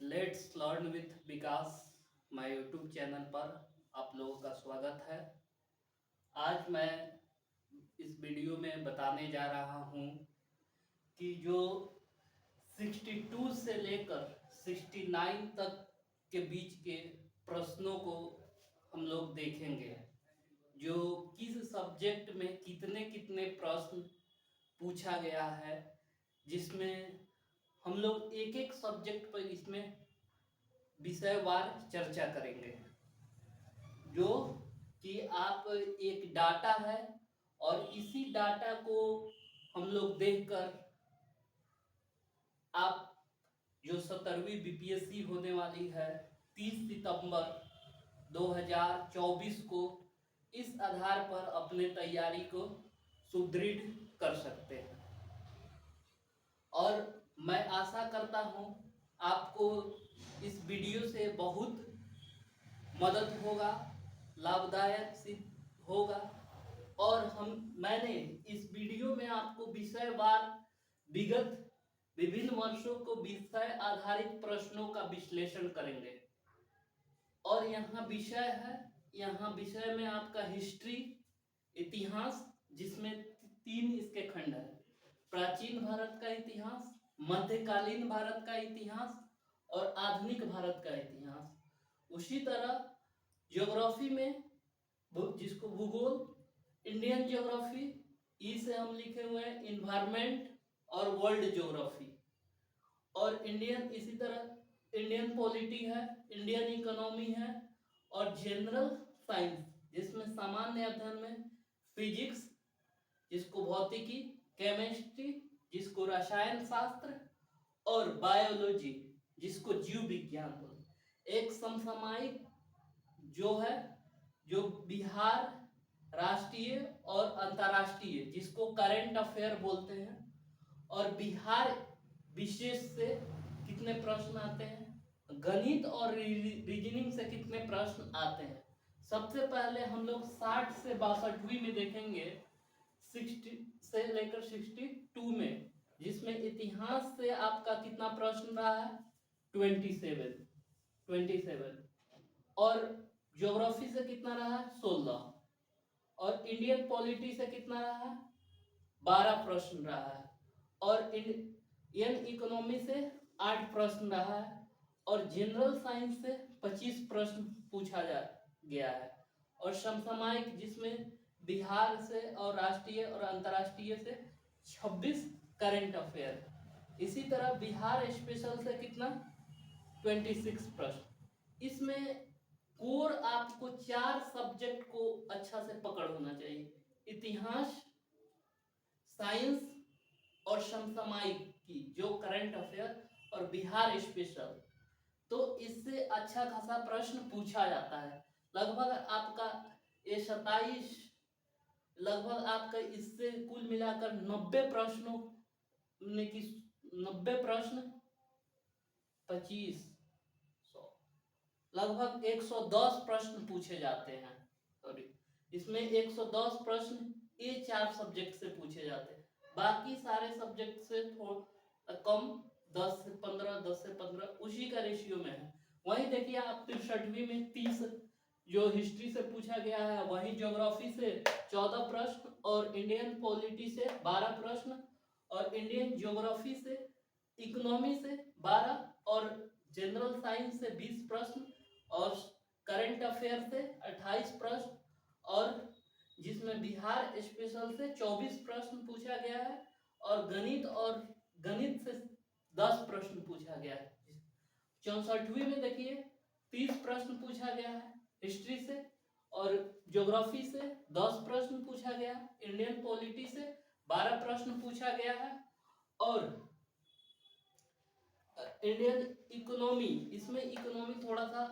Let's learn with Vikas my YouTube channel पर आप लोगों का स्वागत है। आज मैं इस वीडियो में बताने जा रहा हूँ कि जो 62 से लेकर 69 तक के बीच के प्रश्नों को हम लोग देखेंगे, जो किस सब्जेक्ट में कितने कितने प्रश्न पूछा गया है, जिसमें हम लोग एक एक सब्जेक्ट पर इसमें विषयवार चर्चा करेंगे। जो कि आप एक डाटा है और इसी डाटा को हम लोग देखकर आप जो 17वीं बीपीएससी होने वाली है 30 सितंबर 2024 को, इस आधार पर अपने तैयारी को सुदृढ़ कर सकते हैं। और मैं आशा करता हूँ आपको इस वीडियो से बहुत मदद होगा, लाभदायक सिद्ध होगा। और मैंने इस वीडियो में आपको विषयवार विगत विभिन्न वर्षों को विषय आधारित प्रश्नों का विश्लेषण करेंगे। और यहाँ विषय है, यहाँ विषय में आपका हिस्ट्री, इतिहास, जिसमें 3 इसके खंड है: प्राचीन भारत का इतिहास, मध्यकालीन भारत का इतिहास और आधुनिक भारत का इतिहास। उसी तरह ज्योग्राफी में जिसको भूगोल, इंडियन ज्योग्राफी, ई से हम लिखे हुए हैं इन्वायरमेंट और वर्ल्ड ज्योग्राफी। और इंडियन, इसी तरह इंडियन पॉलिटी है, इंडियन इकोनॉमी है, और जनरल साइंस जिसमें सामान्य अध्ययन में फिजिक्स, जिसको भौतिकी, केमिस्ट्री जिसको रसायन शास्त्र, और बायोलॉजी जिसको जीव विज्ञान बोलते। एक समसामयिक जो है, जो बिहार राष्ट्रीय और अंतर्राष्ट्रीय जिसको करंट अफेयर बोलते हैं। और बिहार विशेष से कितने प्रश्न आते हैं, गणित और रीजनिंग से कितने प्रश्न आते हैं। सबसे पहले हम लोग 60 से 62वीं में देखेंगे, 60 से लेकर 62 में, जिसमें इतिहास से आपका कितना प्रश्न रहा है, 27। और ज्योग्राफी से कितना रहा है, 16। और इंडियन पॉलिटी से कितना रहा है, 12 प्रश्न रहा है। और इंडियन इकोनॉमी से 8 प्रश्न रहा है। और जनरल साइंस से 25 प्रश्न पूछा गया है। और समसामयिक जिसमें बिहार से और राष्ट्रीय और अंतर्राष्ट्रीय से 26 करंट अफेयर। इसी तरह बिहार स्पेशल से कितना, 26 प्रश्न। इसमें कोर आपको 4 सब्जेक्ट को अच्छा से पकड़ होना चाहिए: इतिहास, साइंस और समसामयिक की जो करंट अफेयर, और बिहार स्पेशल। तो इससे अच्छा खासा प्रश्न पूछा जाता है। लगभग आपका ये 27, लगभग आपका इससे कुल मिलाकर 90 प्रश्नों में की 90 प्रश्न 25, लगभग 110 प्रश्न पूछे जाते हैं। सॉरी, इसमें 110 प्रश्न ये 4 सब्जेक्ट से पूछे जाते हैं। बाकी सारे सब्जेक्ट से थोड़ा कम, 10 से 15 उसी का रेशियो में है। वहीं देखिए आप 63वीं में 30 जो हिस्ट्री से पूछा गया है, वहीं ज्योग्राफी से 14 प्रश्न, और इंडियन पॉलिटी से 12 प्रश्न, और इंडियन ज्योग्राफी से, इकोनॉमी से 12, और जनरल साइंस से 20 प्रश्न, और करंट अफेयर से 28 प्रश्न, और जिसमें बिहार स्पेशल से 24 प्रश्न पूछा गया है, और गणित से 10 प्रश्न पूछा गया है। 64वीं में देखिए 30 प्रश्न पूछा गया है हिस्ट्री से, और ज्योग्राफी से 10 प्रश्न पूछा गया है, इंडियन पॉलिटी से 12 प्रश्न पूछा गया है, और इंडियन इकोनॉमी, इसमें इकोनॉमी थोड़ा सा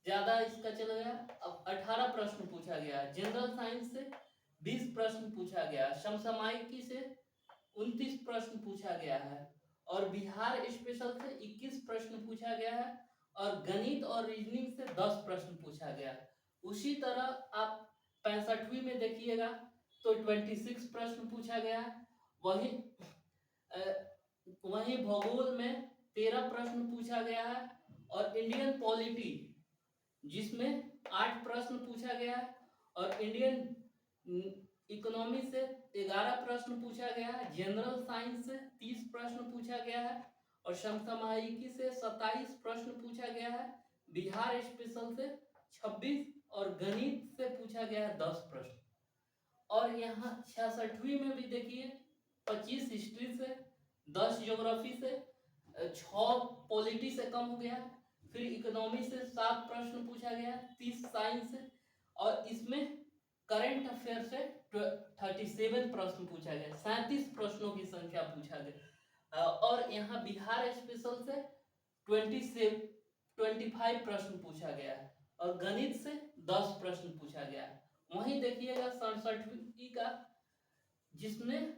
ज्यादा इसका चला गया, अब 18 प्रश्न पूछा गया है। जनरल साइंस से 20 प्रश्न पूछा गया, समसामयिकी से 29 प्रश्न पूछा गया है, और बिहार स्पेशल से 21 प्रश्न पूछा गया है, और गणित और रीजनिंग से 10 प्रश्न पूछा गया है। उसी तरह आप 65वीं में देखिएगा तो 26 प्रश्न पूछा गया है। वहीं भूगोल में 13 प्रश्न पूछा गया है, और इंडियन पॉलिटी जिसमें 8 प्रश्न पूछा गया है, और इंडियन इकोनॉमी से 11 प्रश्न पूछा गया है, जनरल साइंस से 30 प्रश्न पूछा गया है, और समसामयिकी से 27 प्रश्न पूछा गया है, बिहार स्पेशल से 26 और गणित से पूछा गया है 10 प्रश्न। और यहाँ 66वीं में भी देखिए 25 हिस्ट्री से, 10 ज्योग्राफी से, 6 पॉलिटी से कम हो गया, फिर इकोनॉमी से 7 प्रश्न पूछा गया, 30 साइंस से, और इसमें करंट अफेयर से 37 प्रश्न पूछा गया, 37 प्रश्नों की संख्या पूछा गया। और यहाँ बिहार स्पेशल से 25 प्रश्न पूछा गया है, और गणित से 10 प्रश्न पूछा गया है। वहीं देखिएगा 67वीं का, जिसमें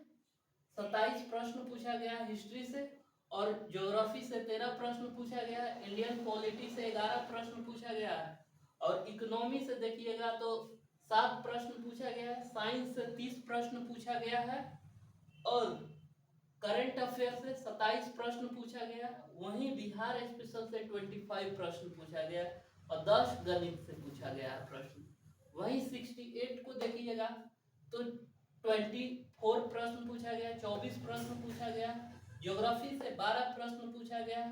27 प्रश्न पूछा गया हिस्ट्री से, और ज्योग्राफी से 13 प्रश्न पूछा गया है, इंडियन पॉलिटी से 11 प्रश्न पूछा गया है, और इकोनॉमी से देखिएगा तो 7 प्रश्न पूछा गया है, साइंस से 30 प्रश्न पूछा गया है, और करंट अफेयर से 27 प्रश्न पूछा गया। वहीं बिहार स्पेशल से 25 प्रश्न पूछा गया, और 10 गणित से पूछा गया प्रश्न। वहीं 68 को देखिएगा तो 24 प्रश्न पूछा गया, 24 प्रश्न पूछा गया, ज्योग्राफी से 12 प्रश्न पूछा गया है,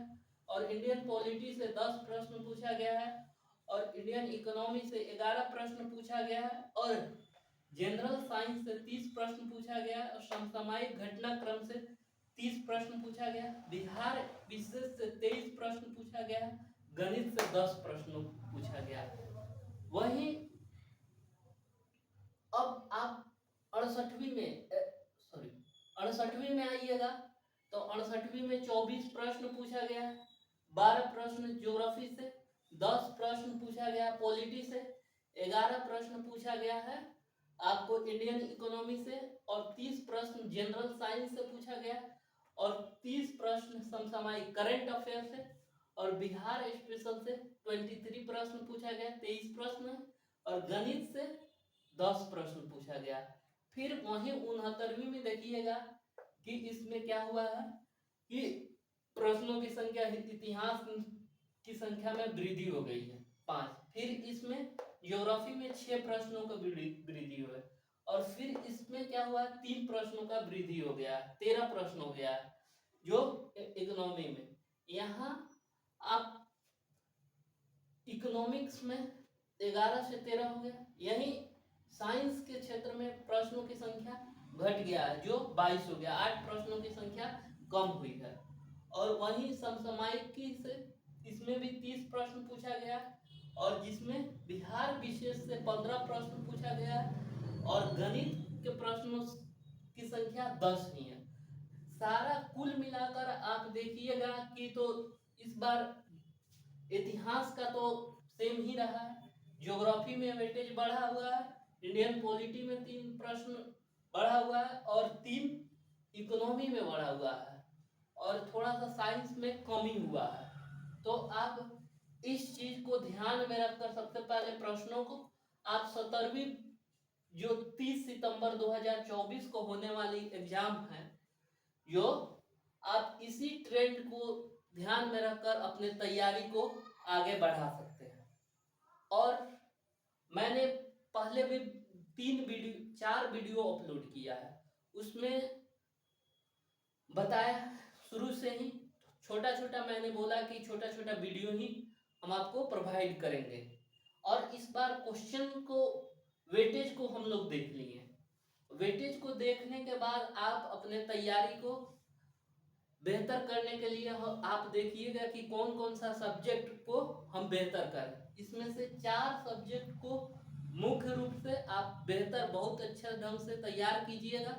और इंडियन पॉलिटी से 10 प्रश्न पूछा गया है, और इंडियन इकोनॉमी से 11 प्रश्न पूछा गया है, और जनरल साइंस से 30 प्रश्न पूछा गया, और समसामयिक घटनाक्रम से 30 प्रश्न पूछा गया, बिहार विशेष से 23 प्रश्न पूछा गया, गणित से 10 प्रश्न पूछा गया। वहीं अब आप 68वीं में आइएगा तो 68वीं में 24 प्रश्न पूछा गया, 12 प्रश्न ज्योग्राफी से, 10 प्रश्न पूछा गया पॉलिटी से, 11 प्रश्न पूछा गया है आपको इंडियन इकोनॉमी से, और 30 प्रश्न जनरल साइंस से पूछा गया, और 30 प्रश्न समसामयिक करंट अफेयर से, और बिहार स्पेशल से 23 प्रश्न पूछा गया, 23 प्रश्न, और गणित से 10 प्रश्न पूछा गया। फिर वहीं 69वीं में देखिएगा कि इसमें क्या हुआ है कि प्रश्नों की संख्या, इतिहास की संख्या में वृद्धि हो गई है 5। फिर इसमें ज्योग्राफी में 6 प्रश्नों का वृद्धि हुआ है, और फिर इसमें क्या हुआ 3 प्रश्नों का वृद्धि हो गया, 13 प्रश्न हो गया जो इकोनॉमी में। यहाँ आप इकोनॉमिक्स में 11 से 13 हो गया। यही साइंस के क्षेत्र में प्रश्नों की संख्या घट गया है जो 22 हो गया, 8 प्रश्नों की संख्या कम हुई है। और वहीं समसामयिकी से इसमें भी 30 प्रश्न पूछा गया, और जिसमें बिहार विशेष से 15 प्रश्न पूछा गया, और गणित के प्रश्नों की संख्या 10 ही है। सारा कुल मिलाकर आप देखिएगा कि तो इस बार इतिहास का तो सेम ही रहा है, ज्योग्राफी में वेटेज बढ़ा हुआ है, इंडियन पॉलिटी में 3 प्रश्न बढ़ा हुआ है, और 3 इकोनॉमी में बढ़ा हुआ है, और थोड़ा सा साइंस में कमी हुआ है। तो आप इस चीज को ध्यान में रखकर सबसे पहले प्रश्नों को आप 17वीं जो 30 सितंबर 2024 को होने वाली एग्जाम है, जो आप इसी ट्रेंड को ध्यान में रखकर अपने तैयारी को आगे बढ़ा सकते हैं। और मैंने पहले भी 4 वीडियो अपलोड किया है, उसमें बताया शुरू से ही छोटा छोटा, मैंने बोला कि छोटा छोटा वीडियो ही हम आपको प्रोवाइड करेंगे। और इस बार क्वेश्चन को वेटेज को हम लोग देख लिए, वेटेज को देखने के बाद आप अपने तैयारी को बेहतर करने के लिए आप देखिएगा कि कौन कौन सा सब्जेक्ट को हम बेहतर करें। इसमें से 4 सब्जेक्ट को मुख्य रूप से आप बेहतर, बहुत अच्छा ढंग से तैयार कीजिएगा,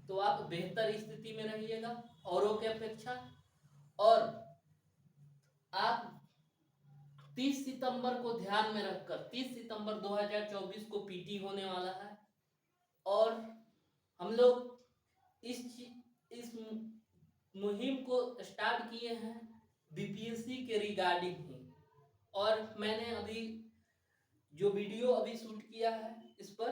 तो आप बेहतर स्थिति में रहिएगा औरों के अपेक्षा। और आप 30 सितंबर को ध्यान में रखकर, 30 सितंबर 2024 को पीटी होने वाला है, और हम लोग इस मुहिम को स्टार्ट किए हैं बीपीएससी के रिगार्डिंग ही। और मैंने अभी जो वीडियो अभी शूट किया है इस पर,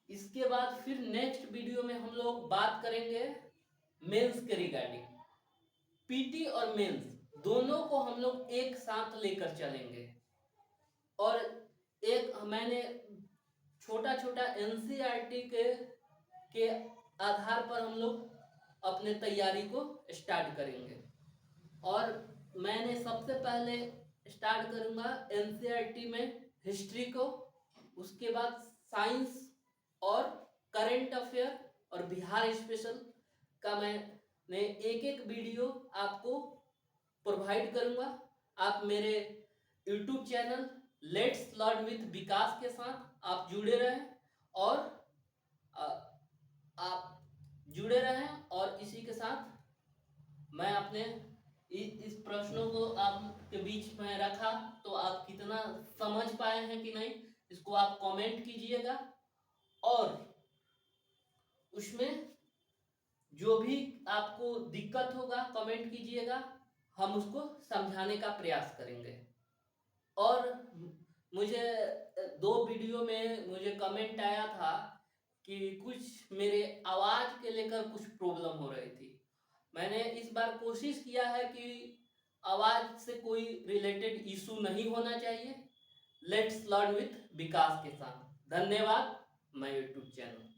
इसके बाद फिर नेक्स्ट वीडियो में हम लोग बात करेंगे मेंस के रिगार्डिंग। पीटी और मेंस दोनों को हम लोग एक साथ लेकर चलेंगे। और एक मैंने छोटा छोटा एनसीईआरटी के आधार पर हम लोग अपने तैयारी को स्टार्ट करेंगे। और मैंने सबसे पहले स्टार्ट करूंगा एनसीईआरटी में हिस्ट्री को, उसके बाद साइंस और करंट अफेयर और बिहार स्पेशल का मैं एक एक वीडियो आपको प्रोवाइड करूंगा। आप मेरे YouTube channel let's learn with Vikas के साथ आप जुड़े रहें और आप जुड़े रहें। और इसी के साथ मैं अपने इस प्रश्नों को आपके बीच में रखा, तो आप कितना समझ पाए हैं कि नहीं इसको आप कमेंट कीजिएगा। और उसमें जो भी आपको दिक्कत होगा कमेंट कीजिएगा, हम उसको समझाने का प्रयास करेंगे। और मुझे 2 वीडियो में मुझे कमेंट आया था कि कुछ मेरे आवाज़ के लेकर कुछ प्रॉब्लम हो रही थी। मैंने इस बार कोशिश किया है कि आवाज़ से कोई रिलेटेड इशू नहीं होना चाहिए। लेट्स लर्न विथ विकास के साथ। धन्यवाद। My YouTube channel.